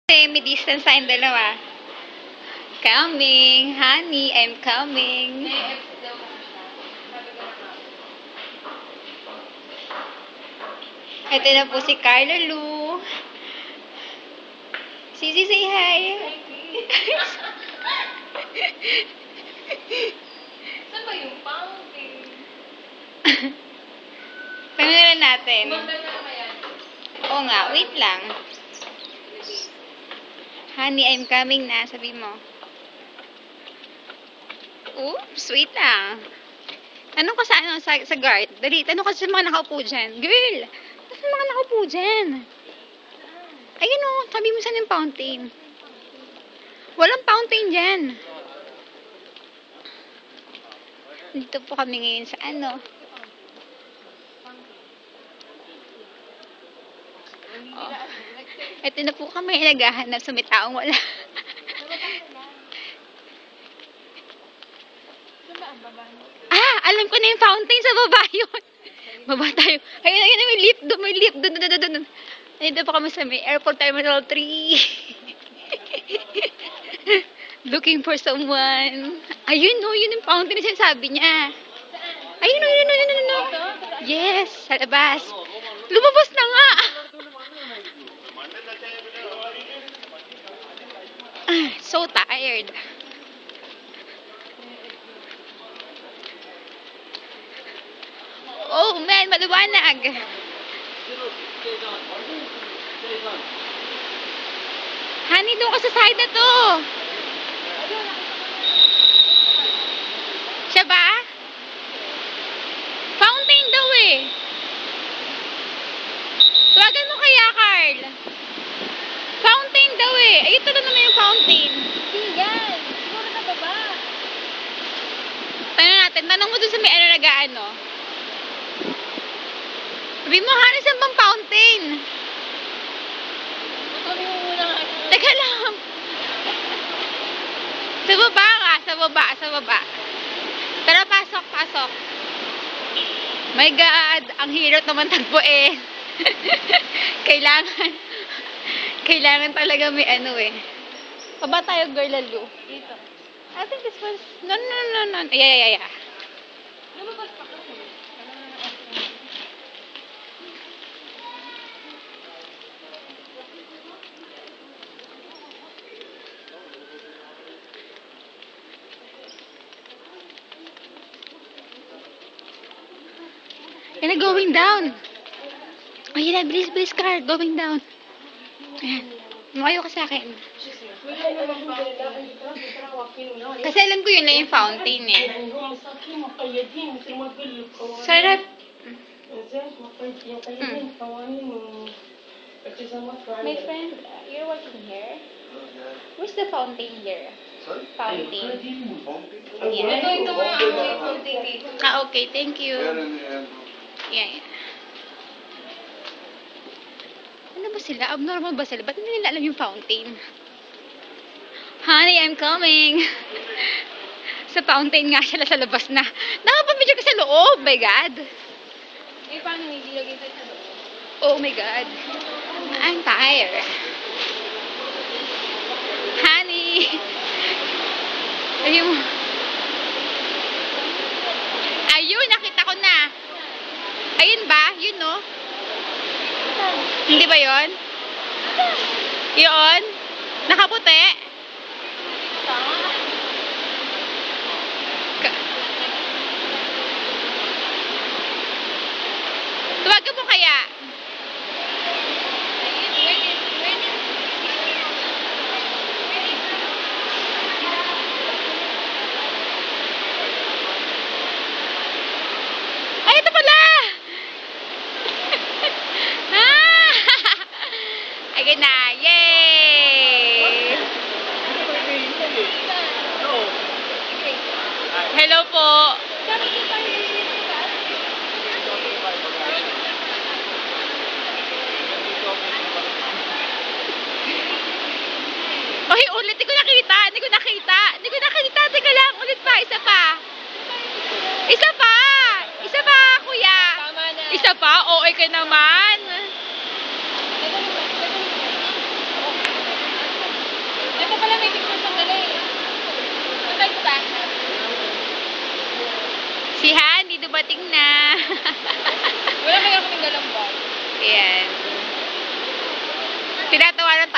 Semi-distance tayong dalawa. Coming. Honey, I'm coming. Ito na po si Carla Lu. Sisi, say hi. Saan ba yung fountain? Tingnan natin. Magdala yan. Oo nga, wait lang. Honey, I'm coming na. Sabi mo. Oops, wait lang. Tanong ka sa guard. Dali, tanong ka sa mga nakaupo dyan. Girl, sa mga nakaupo dyan? Ayun o, sabi mo saan yung fountain? Walang fountain dyan. Dito po kami ngayon sa ano. Oh. Ito na po kami naghahanap sa may taong wala. Alam ko na yung fountain sa baba yun. Baba tayo. Ayun, may lift doon, may lift doon. Dito pa kami sa may Airport Terminal 3. Looking for someone. Ayun, no, yun yung fountain na sinasabi niya. Ayun, no. Yes, sa labas. Lumabas na nga. So tired. Oh man, maliwanag. Honey, doon ka sa side na to. Siya ba? Fountain daw eh. Tawagan mo kaya, Carl. Fountain daw eh. Ayun tuloy naman yung fountain. Yan. Siguro na baba. Tanong mo dun sa may ano nag-ano. Sabi mo, Honey, saan bang fountain? Sabi mo muna nga. Teka lang. Sa baba ka, sa baba. Tara, pasok. My God, ang hirap naman tagpuin. Kailangan talaga may ano eh. Baba tayo, girl, lalo. Dito. I think this was, no. Yeah. Lumabas pa kasi. Ayan na, going down. Ayan na, bilis, car. Going down. Ayan. Lumayo ka sa akin. Kasi alam ko yun lang yung fountain eh. Sarap. My friend, you're working here? Where's the fountain here? Fountain. Yeah. Ito mo ang fountain dito. Okay, thank you. Yeah. Ano ba sila? Abnormal ba sila? Ba't hindi nila alam yung fountain? Honey, I'm coming. Sa fountain nga sila sa labas na. Nakapapicture ka sa loob. My God. Eh, paano hindi lagay tayo sa loob? Oh my God. I'm tired. Honey. Ayun, nakita ko na. Ayun ba? Yun, no? Hindi ba yun? Yun? Nakaputi? Tawagan mo kaya? Ay, ito pala! Again na! Yay! Hello po! Oy, ulit! Hindi ko nakita! Teka lang! Ulit pa! Isa pa, kuya! Tama na. Isa pa? OA ka naman! Si Honey, dumating na. Wala kaya kaming dalang bag. Ayan. Tinatawanan